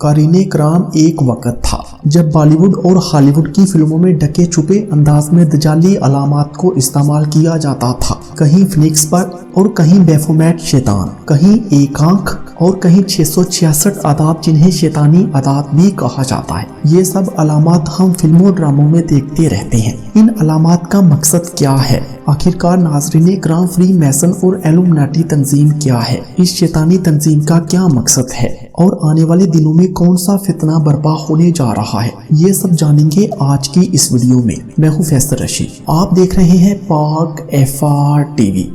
قارئین کرام، ایک وقت تھا جب بالی ووڈ اور ہالی ووڈ کی فلموں میں ڈھکے چھپے انداز میں دجالی علامات کو استعمال کیا جاتا تھا۔ کہیں فینکس پر اور کہیں بیفومیٹ شیطان، کہیں ایک آنکھ اور کہیں 666 عداد جنہیں شیطانی عداد بھی کہا جاتا ہے۔ یہ سب علامات ہم فلموں ڈراموں میں دیکھتے رہتے ہیں۔ ان علامات کا مقصد کیا ہے؟ آخرکار ناظرین کرام، فری میسن اور ایلومناٹی تنظیم کیا ہے؟ اس شیطانی تنظیم کا کیا مقصد ہے اور آنے والے دنوں میں کون سا فتنہ برپا ہونے جا رہا ہے؟ یہ سب جانیں گے آج کی اس ویڈیو میں۔ میں ہوں فیصل رشید، آپ دیکھ رہے ہیں پاک FR TV۔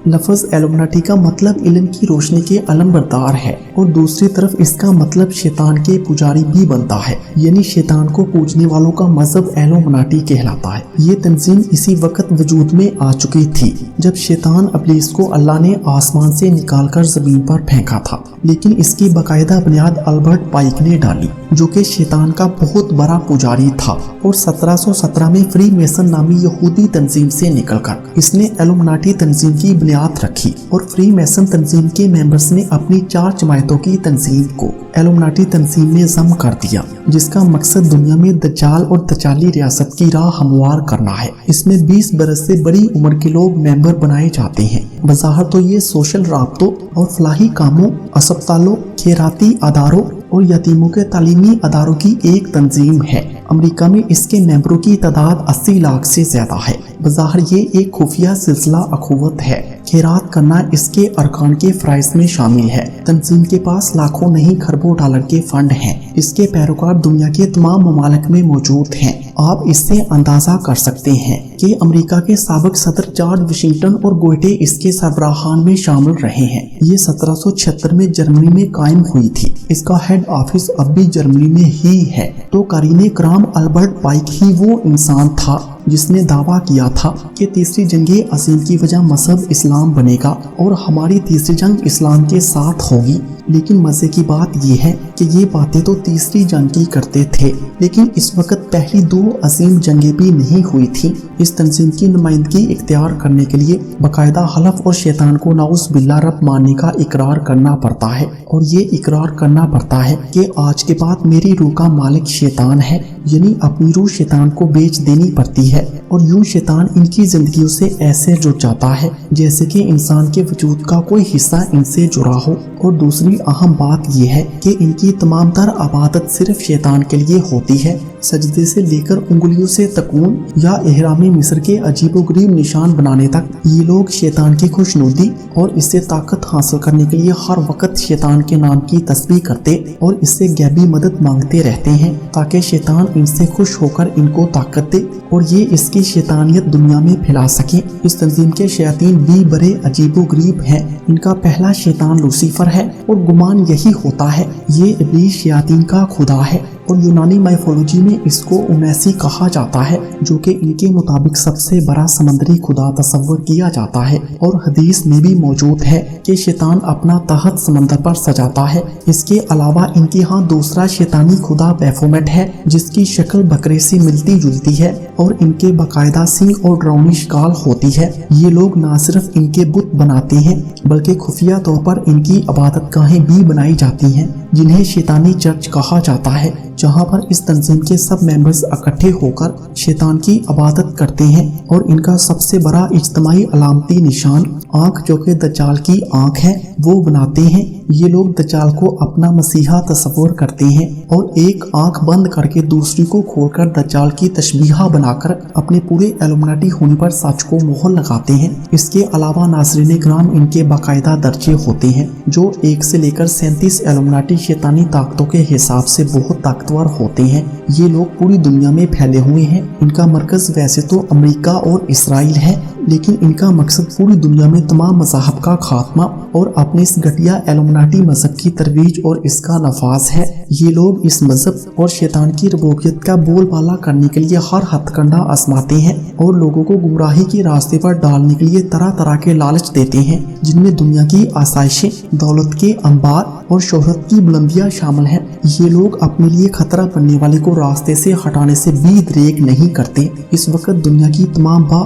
لفظ ایلومناٹی کا مطلب علم کی روشنی کے علم بردار ہے اور دوسری طرف اس کا مطلب شیطان کے پجاری بھی بنتا ہے، یعنی شیطان کو پوجنے والوں کا مذہب ایلومناٹی کہلاتا ہے۔ یہ تنظیم اسی وقت وجود میں آ چکی تھی جب شیطان ابلیس کو اللہ نے آسمان سے نکال کر زمین پر پھینکا تھا، لیکن اس کی باقاعدہ بنیاد البرٹ پائک نے ڈالی، جو کہ شیطان کا بہت بڑا پجاری تھا، اور 1717 میں فری میسن نامی یہودی تنظیم سے نکل کر اس نے ایلومناٹی تنظیم کی بنیاد رکھی، اور فری میسن تنظیم کے ممبرز نے اپنی 4 جماعتوں کی تنظیم کو ایلومناٹی تنظیم میں ضم کر دیا، جس کا مقصد دنیا میں دجال اور دجالی ریاست کی راہ ہموار کرنا ہے۔ اس میں 20 برس سے بڑی عمر کے لوگ ممبر بنائے جاتے ہیں۔ بظاہر تو یہ سوشل رابطوں اور فلاحی کاموں، اسپتالوں، خیراتی اداروں اور یتیموں کے تعلیمی اداروں کی ایک تنظیم ہے۔ امریکہ میں اس کے ممبروں کی تعداد 80 لاکھ سے زیادہ ہے۔ بظاہر یہ ایک خفیہ سلسلہ اخوت ہے۔ خیرات کرنا اس کے ارکان کے فرائض میں شامل ہے۔ تنظیم کے پاس لاکھوں نہیں کھربوں ڈالر کے فنڈ ہیں۔ اس کے پیروکار دنیا کے تمام ممالک میں موجود ہیں۔ آپ اس سے اندازہ کر سکتے ہیں کہ امریکہ کے سابق صدر جارج واشنگٹن اور گوئٹے اس کے سربراہان میں شامل رہے ہیں۔ یہ 1776 میں جرمنی میں قائم ہوئی تھی۔ اس کا ہیڈ آفس اب بھی جرمنی میں ہی ہے۔ تو قارئین کرام، البرٹ پائک ہی وہ انسان تھا جس نے دعویٰ کیا تھا کہ تیسری جنگ عظیم کی وجہ مذہب اسلام بنے گا اور ہماری تیسری جنگ اسلام کے ساتھ ہوگی۔ لیکن مزے کی بات یہ ہے کہ یہ باتیں تو تیسری جنگ کی کرتے تھے، لیکن اس وقت پہلی 2 عظیم جنگیں بھی نہیں ہوئی تھیں۔ اس تنظیم کی نمائندگی اختیار کرنے کے لیے باقاعدہ حلف اور شیطان کو نعوذ باللہ رب ماننے کا اقرار کرنا پڑتا ہے، اور یہ اقرار کرنا پڑتا ہے کہ آج کے بعد میری روح کا مالک شیطان ہے، یعنی اپنی روح شیطان کو بیچ دینی پڑتی ہے، اور یوں شیطان ان کی زندگیوں سے ایسے جڑ جاتا ہے جیسے کہ انسان کے وجود کا کوئی حصہ ان سے جڑا ہو۔ اور دوسری اہم بات یہ ہے کہ ان کی تمام تر عبادت صرف شیطان کے لیے ہوتی ہے۔ سجدے سے لے کر انگلیوں سے تکون یا احرام مصر کے عجیب و غریب نشان بنانے تک، یہ لوگ شیطان کی خوشنودی اور اس سے طاقت حاصل کرنے کے لیے ہر وقت شیطان کے نام کی تسبیح کرتے اور اس سے غیبی مدد مانگتے رہتے ہیں، تاکہ شیطان ان سے خوش ہو کر ان کو طاقت دے اور یہ اس کی شیطانیت دنیا میں پھیلا سکیں۔ اس تنظیم کے شیاطین بھی بڑے عجیب و غریب ہیں۔ ان کا پہلا شیطان لوسیفر ہے، اور گمان یہی ہوتا ہے یہ ابلیس شیاطین کا خدا ہے، اور یونانی مائفولوجی میں اس کو اونیسی کہا جاتا ہے، جو کہ ان کے مطابق سب سے بڑا سمندری خدا تصور کیا جاتا ہے، اور حدیث میں بھی موجود ہے کہ شیطان اپنا تحت سمندر پر سجاتا ہے۔ اس کے علاوہ ان کے ہاں دوسرا شیطانی خدا بیفومیٹ ہے، جس کی شکل بکرے سے ملتی جلتی ہے اور ان کے باقاعدہ سینگ اور ڈراؤنی شکال ہوتی ہے۔ یہ لوگ نہ صرف ان کے بت بناتے ہیں بلکہ خفیہ طور پر ان کی عبادت گاہیں بھی بنائی جاتی ہیں، جنہیں شیطانی چرچ کہا جاتا ہے، جہاں پر اس تنظیم کے سب ممبرز اکٹھے ہو کر شیطان کی عبادت کرتے ہیں۔ اور ان کا سب سے بڑا اجتماعی علامتی نشان آنکھ، جو کہ دجال کی آنکھ ہے، وہ بناتے ہیں۔ یہ لوگ دجال کو اپنا مسیحا تصور کرتے ہیں اور ایک آنکھ بند کر کے دوسری کو کھول کر دجال کی تشبیہ بنا کر اپنے پورے ایلومناٹی ہونے پر سچ کو مہر لگاتے ہیں۔ اس کے علاوہ ناظرین کرام، ان کے باقاعدہ درجے ہوتے ہیں، جو 1 سے لے کر 37 ایلومناٹی شیطانی طاقتوں کے حساب سے بہت طاقتور ہوتے ہیں۔ یہ لوگ پوری دنیا میں پھیلے ہوئے ہیں۔ ان کا مرکز ویسے تو امریکہ اور اسرائیل ہے، لیکن ان کا مقصد پوری دنیا میں تمام مذاہب کا خاتمہ اور اپنے اس گھٹیا ایلومناٹی مذہب کی ترویج اور اس کا نفاذ ہے۔ یہ لوگ اس مذہب اور شیطان کی ربوبیت کا بول بالا کرنے کے لیے ہر ہتھ کنڈا آزماتے ہیں اور لوگوں کو گمراہی کے راستے پر ڈالنے کے لیے طرح طرح کے لالچ دیتے ہیں، جن میں دنیا کی آسائشیں، دولت کے انبار اور شہرت کی بلندیاں شامل ہیں۔ یہ لوگ اپنے لیے خطرہ بننے والے کو راستے سے ہٹانے سے بھی دریغ نہیں کرتے۔ اس وقت دنیا کی تمام با